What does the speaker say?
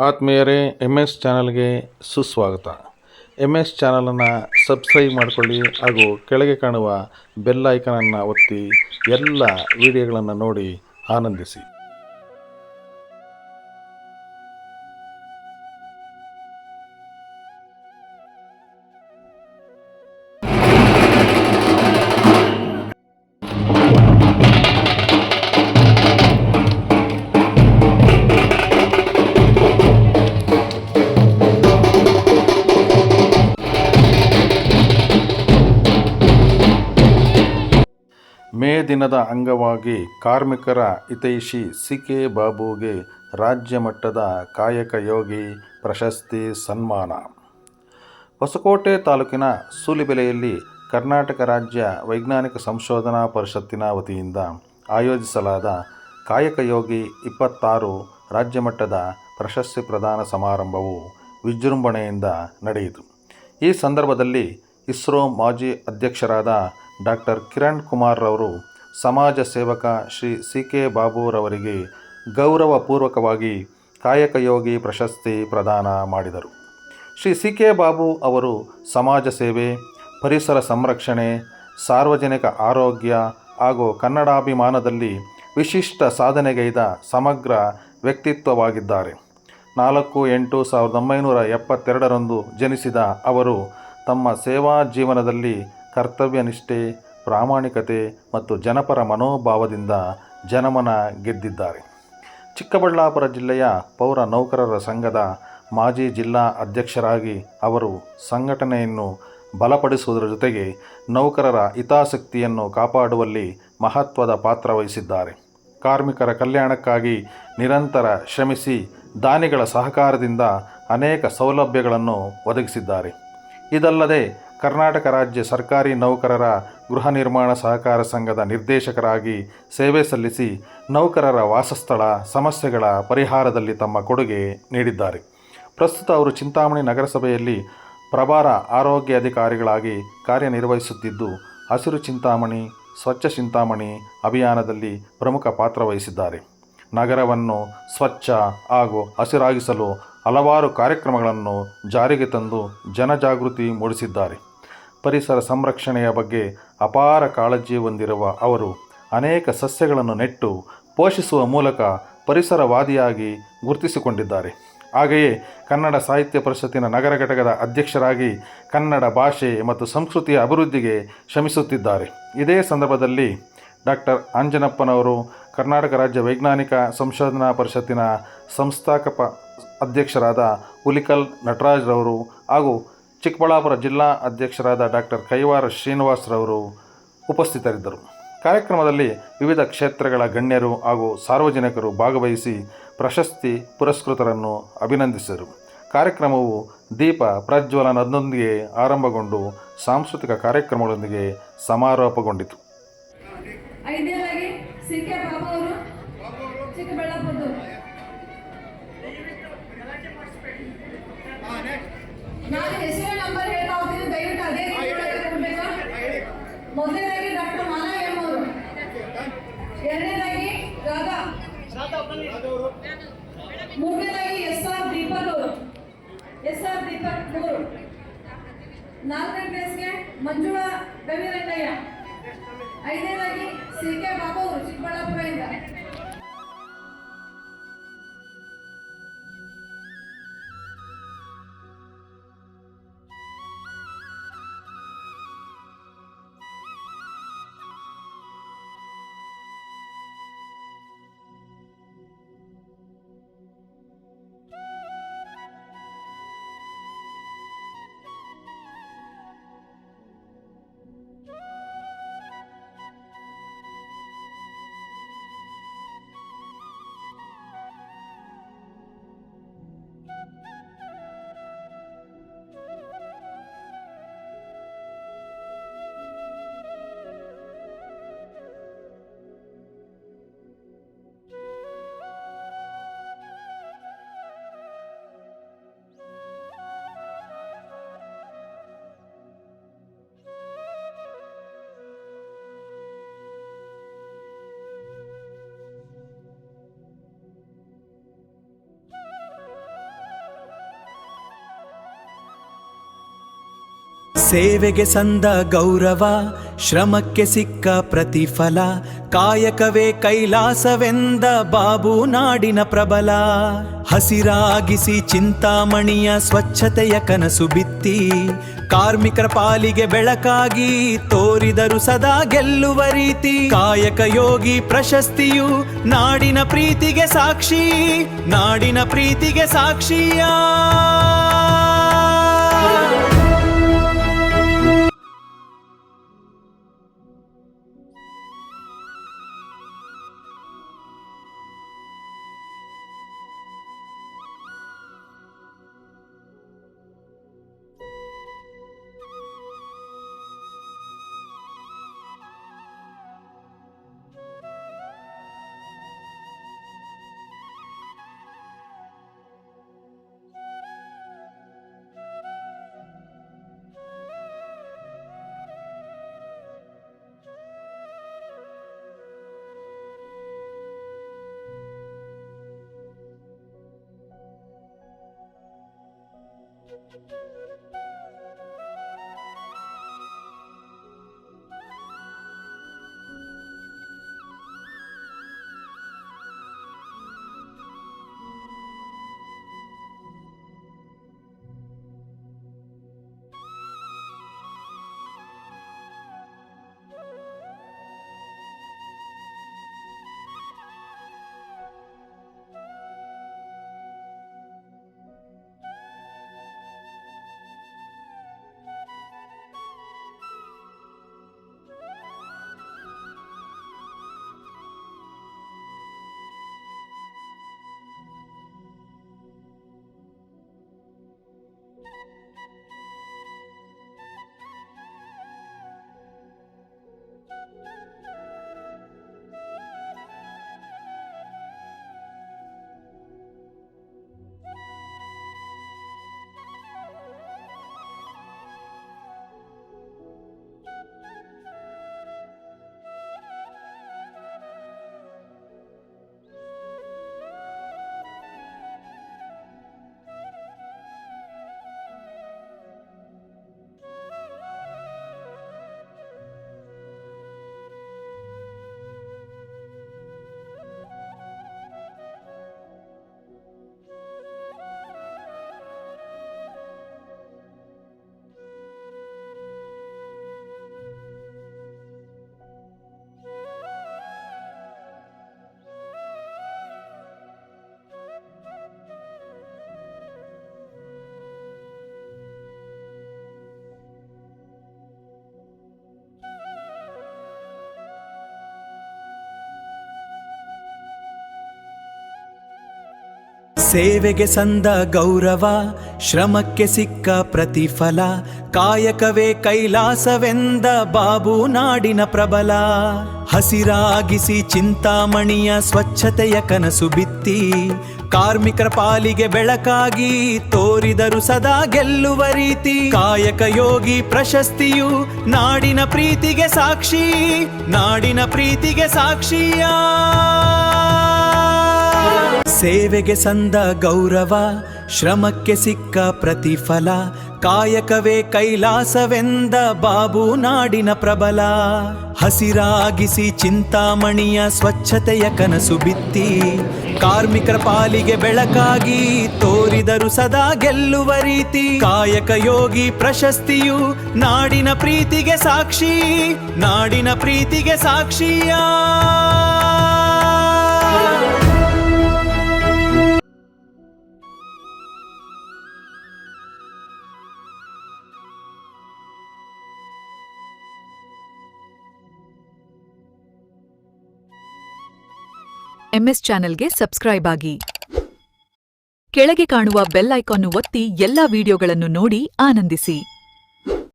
ಆತ್ಮೀಯರೇ, MS ಚಾನಲ್ಗೆ ಸುಸ್ವಾಗತ. MS ಚಾನಲನ್ನು ಸಬ್ಸ್ಕ್ರೈಬ್ ಮಾಡಿಕೊಳ್ಳಿ ಹಾಗೂ ಕೆಳಗೆ ಕಾಣುವ ಬೆಲ್ ಐಕನನ್ನು ಒತ್ತಿ ಎಲ್ಲ ವಿಡಿಯೋಗಳನ್ನು ನೋಡಿ ಆನಂದಿಸಿ. ಮೇ ದಿನದ ಅಂಗವಾಗಿ ಕಾರ್ಮಿಕರ ಹಿತೈಷಿ CK ಬಾಬುಗೆ ರಾಜ್ಯ ಮಟ್ಟದ ಕಾಯಕ ಯೋಗಿ ಪ್ರಶಸ್ತಿ ಸನ್ಮಾನ. ಹೊಸಕೋಟೆ ತಾಲೂಕಿನ ಸೂಲಿಬೆಲೆಯಲ್ಲಿ ಕರ್ನಾಟಕ ರಾಜ್ಯ ವೈಜ್ಞಾನಿಕ ಸಂಶೋಧನಾ ಪರಿಷತ್ತಿನ ವತಿಯಿಂದ ಆಯೋಜಿಸಲಾದ ಕಾಯಕ ಯೋಗಿ 26 ರಾಜ್ಯ ಮಟ್ಟದ ಪ್ರಶಸ್ತಿ ಪ್ರದಾನ ಸಮಾರಂಭವು ವಿಜೃಂಭಣೆಯಿಂದ ನಡೆಯಿತು. ಈ ಸಂದರ್ಭದಲ್ಲಿ ಇಸ್ರೋ ಮಾಜಿ ಅಧ್ಯಕ್ಷರಾದ ಡಾಕ್ಟರ್ ಕಿರಣ್ ಕುಮಾರ್ ರವರು ಸಮಾಜ ಸೇವಕ ಶ್ರೀ CK ಬಾಬುರವರಿಗೆ ಗೌರವಪೂರ್ವಕವಾಗಿ ಕಾಯಕ ಯೋಗಿ ಪ್ರಶಸ್ತಿ ಪ್ರದಾನ ಮಾಡಿದರು. ಶ್ರೀ CK ಬಾಬು ಅವರು ಸಮಾಜ ಸೇವೆ, ಪರಿಸರ ಸಂರಕ್ಷಣೆ, ಸಾರ್ವಜನಿಕ ಆರೋಗ್ಯ ಹಾಗೂ ಕನ್ನಡಾಭಿಮಾನದಲ್ಲಿ ವಿಶಿಷ್ಟ ಸಾಧನೆಗೈದ ಸಮಗ್ರ ವ್ಯಕ್ತಿತ್ವವಾಗಿದ್ದಾರೆ. 4/8/1972 ಜನಿಸಿದ ಅವರು ತಮ್ಮ ಸೇವಾ ಜೀವನದಲ್ಲಿ ಕರ್ತವ್ಯ ನಿಷ್ಠೆ, ಪ್ರಾಮಾಣಿಕತೆ ಮತ್ತು ಜನಪರ ಮನೋಭಾವದಿಂದ ಜನಮನ ಗೆದ್ದಿದ್ದಾರೆ. ಚಿಕ್ಕಬಳ್ಳಾಪುರ ಜಿಲ್ಲೆಯ ಪೌರ ನೌಕರರ ಸಂಘದ ಮಾಜಿ ಜಿಲ್ಲಾ ಅಧ್ಯಕ್ಷರಾಗಿ ಅವರು ಸಂಘಟನೆಯನ್ನು ಬಲಪಡಿಸುವುದರ ಜೊತೆಗೆ ನೌಕರರ ಹಿತಾಸಕ್ತಿಯನ್ನು ಕಾಪಾಡುವಲ್ಲಿ ಮಹತ್ವದ ಪಾತ್ರ ವಹಿಸಿದ್ದಾರೆ. ಕಾರ್ಮಿಕರ ಕಲ್ಯಾಣಕ್ಕಾಗಿ ನಿರಂತರ ಶ್ರಮಿಸಿ ದಾನಿಗಳ ಸಹಕಾರದಿಂದ ಅನೇಕ ಸೌಲಭ್ಯಗಳನ್ನು ಒದಗಿಸಿದ್ದಾರೆ. ಇದಲ್ಲದೆ ಕರ್ನಾಟಕ ರಾಜ್ಯ ಸರ್ಕಾರಿ ನೌಕರರ ಗೃಹ ನಿರ್ಮಾಣ ಸಹಕಾರ ಸಂಘದ ನಿರ್ದೇಶಕರಾಗಿ ಸೇವೆ ಸಲ್ಲಿಸಿ ನೌಕರರ ವಾಸಸ್ಥಳ ಸಮಸ್ಯೆಗಳ ಪರಿಹಾರದಲ್ಲಿ ತಮ್ಮ ಕೊಡುಗೆ ನೀಡಿದ್ದಾರೆ. ಪ್ರಸ್ತುತ ಅವರು ಚಿಂತಾಮಣಿ ನಗರಸಭೆಯಲ್ಲಿ ಪ್ರಭಾರ ಆರೋಗ್ಯ ಅಧಿಕಾರಿಗಳಾಗಿ ಕಾರ್ಯನಿರ್ವಹಿಸುತ್ತಿದ್ದು, ಹಸಿರು ಚಿಂತಾಮಣಿ, ಸ್ವಚ್ಛ ಚಿಂತಾಮಣಿ ಅಭಿಯಾನದಲ್ಲಿ ಪ್ರಮುಖ ಪಾತ್ರ ವಹಿಸಿದ್ದಾರೆ. ನಗರವನ್ನು ಸ್ವಚ್ಛ ಹಾಗೂ ಹಸಿರಾಗಿಸಲು ಹಲವಾರು ಕಾರ್ಯಕ್ರಮಗಳನ್ನು ಜಾರಿಗೆ ತಂದು ಜನಜಾಗೃತಿ ಮೂಡಿಸಿದ್ದಾರೆ. ಪರಿಸರ ಸಂರಕ್ಷಣೆಯ ಬಗ್ಗೆ ಅಪಾರ ಕಾಳಜಿ ಹೊಂದಿರುವ ಅವರು ಅನೇಕ ಸಸ್ಯಗಳನ್ನು ನೆಟ್ಟು ಪೋಷಿಸುವ ಮೂಲಕ ಪರಿಸರವಾದಿಯಾಗಿ ಗುರುತಿಸಿಕೊಂಡಿದ್ದಾರೆ. ಹಾಗೆಯೇ ಕನ್ನಡ ಸಾಹಿತ್ಯ ಪರಿಷತ್ತಿನ ನಗರ ಘಟಕದ ಅಧ್ಯಕ್ಷರಾಗಿ ಕನ್ನಡ ಭಾಷೆ ಮತ್ತು ಸಂಸ್ಕೃತಿಯ ಅಭಿವೃದ್ಧಿಗೆ ಶ್ರಮಿಸುತ್ತಿದ್ದಾರೆ. ಇದೇ ಸಂದರ್ಭದಲ್ಲಿ ಡಾಕ್ಟರ್ ಅಂಜನಪ್ಪನವರು ಕರ್ನಾಟಕ ರಾಜ್ಯ ವೈಜ್ಞಾನಿಕ ಸಂಶೋಧನಾ ಪರಿಷತ್ತಿನ ಸಂಸ್ಥಾಪಕ ಅಧ್ಯಕ್ಷರಾದ ಹುಲಿಕಲ್ ನಟರಾಜ್ರವರು ಹಾಗೂ ಚಿಕ್ಕಬಳ್ಳಾಪುರ ಜಿಲ್ಲಾ ಅಧ್ಯಕ್ಷರಾದ ಡಾಕ್ಟರ್ ಕೈವಾರ ಶ್ರೀನಿವಾಸರವರು ಉಪಸ್ಥಿತರಿದ್ದರು. ಕಾರ್ಯಕ್ರಮದಲ್ಲಿ ವಿವಿಧ ಕ್ಷೇತ್ರಗಳ ಗಣ್ಯರು ಹಾಗೂ ಸಾರ್ವಜನಿಕರು ಭಾಗವಹಿಸಿ ಪ್ರಶಸ್ತಿ ಪುರಸ್ಕೃತರನ್ನು ಅಭಿನಂದಿಸಿದರು. ಕಾರ್ಯಕ್ರಮವು ದೀಪ ಪ್ರಜ್ವಲನದೊಂದಿಗೆ ಆರಂಭಗೊಂಡು ಸಾಂಸ್ಕೃತಿಕ ಕಾರ್ಯಕ್ರಮಗಳೊಂದಿಗೆ ಸಮಾರೋಪಗೊಂಡಿತು. ನಾನು ಹೆಸರು ನಂಬರ್ ಹೇಳ್ತಾ ಹೋಗ್ತೀನಿ, ದಯವಿಟ್ಟು ಅದೇ ಕೊಡಬೇಕಾ? ಮೊದಲನೇದಾಗಿ ಡಾಕ್ಟರ್ ಮಾಲಾ ಎಂ ಅವರು, ಎರಡನೇದಾಗಿ ರಾಧಾ, ಮೂರನೇದಾಗಿ SR ದೀಪಕ್ ಅವರು, ನಾಲ್ಕನೇ ಪ್ಲೇಸ್ಗೆ ಮಂಜುಳಾ ರವಿರಂಗಯ್ಯ, ಐದನೇದಾಗಿ CK ಬಾಬು ಅವರು ಚಿಕ್ಕಬಳ್ಳಾಪುರದಿಂದ. ಸೇವೆಗೆ ಸಂದ ಗೌರವ, ಶ್ರಮಕ್ಕೆ ಸಿಕ್ಕ ಪ್ರತಿಫಲ, ಕಾಯಕವೇ ಕೈಲಾಸವೆಂದ ಬಾಬು ನಾಡಿನ ಪ್ರಬಲ. ಹಸಿರಾಗಿಸಿ ಚಿಂತಾಮಣಿಯ ಸ್ವಚ್ಛತೆಯ ಕನಸು ಬಿತ್ತಿ, ಕಾರ್ಮಿಕರ ಪಾಲಿಗೆ ಬೆಳಕಾಗಿ ತೋರಿದರು ಸದಾ ಗೆಲ್ಲುವ ರೀತಿ. ಕಾಯಕ ಯೋಗಿ ಪ್ರಶಸ್ತಿಯು ನಾಡಿನ ಪ್ರೀತಿಗೆ ಸಾಕ್ಷಿ, ನಾಡಿನ ಪ್ರೀತಿಗೆ ಸಾಕ್ಷಿಯ. ಸೇವೆಗೆ ಸಂದ ಗೌರವ, ಶ್ರಮಕ್ಕೆ ಸಿಕ್ಕ ಪ್ರತಿಫಲ, ಕಾಯಕವೇ ಕೈಲಾಸವೆಂದ ಬಾಬು ನಾಡಿನ ಪ್ರಬಲ. ಹಸಿರಾಗಿಸಿ ಚಿಂತಾಮಣಿಯ ಸ್ವಚ್ಛತೆಯ ಕನಸು ಬಿತ್ತಿ, ಕಾರ್ಮಿಕರ ಪಾಲಿಗೆ ಬೆಳಕಾಗಿ ತೋರಿದರು ಸದಾ ಗೆಲ್ಲುವ ರೀತಿ. ಕಾಯಕ ಯೋಗಿ ಪ್ರಶಸ್ತಿಯು ನಾಡಿನ ಪ್ರೀತಿಗೆ ಸಾಕ್ಷಿ, ನಾಡಿನ ಪ್ರೀತಿಗೆ ಸಾಕ್ಷಿಯ. ಸೇವೆಗೆ ಸಂದ ಗೌರವ, ಶ್ರಮಕ್ಕೆ ಸಿಕ್ಕ ಪ್ರತಿಫಲ, ಕಾಯಕವೇ ಕೈಲಾಸವೆಂದ ಬಾಬು ನಾಡಿನ ಪ್ರಬಲ. ಹಸಿರಾಗಿಸಿ ಚಿಂತಾಮಣಿಯ ಸ್ವಚ್ಛತೆಯ ಕನಸು ಬಿತ್ತಿ, ಕಾರ್ಮಿಕರ ಪಾಲಿಗೆ ಬೆಳಕಾಗಿ ತೋರಿದರು ಸದಾ ಗೆಲ್ಲುವ ರೀತಿ. ಕಾಯಕ ಯೋಗಿ ಪ್ರಶಸ್ತಿಯು ನಾಡಿನ ಪ್ರೀತಿಗೆ ಸಾಕ್ಷಿ, ನಾಡಿನ ಪ್ರೀತಿಗೆ ಸಾಕ್ಷಿಯ. MS ಚಾನೆಲ್ಗೆ ಸಬ್ಸ್ಕ್ರೈಬ್ ಆಗಿ. ಕೆಳಗೆ ಕಾಣುವ ಬೆಲ್ ಐಕಾನ್ ಒತ್ತಿ ಎಲ್ಲಾ ವಿಡಿಯೋಗಳನ್ನು ನೋಡಿ ಆನಂದಿಸಿ.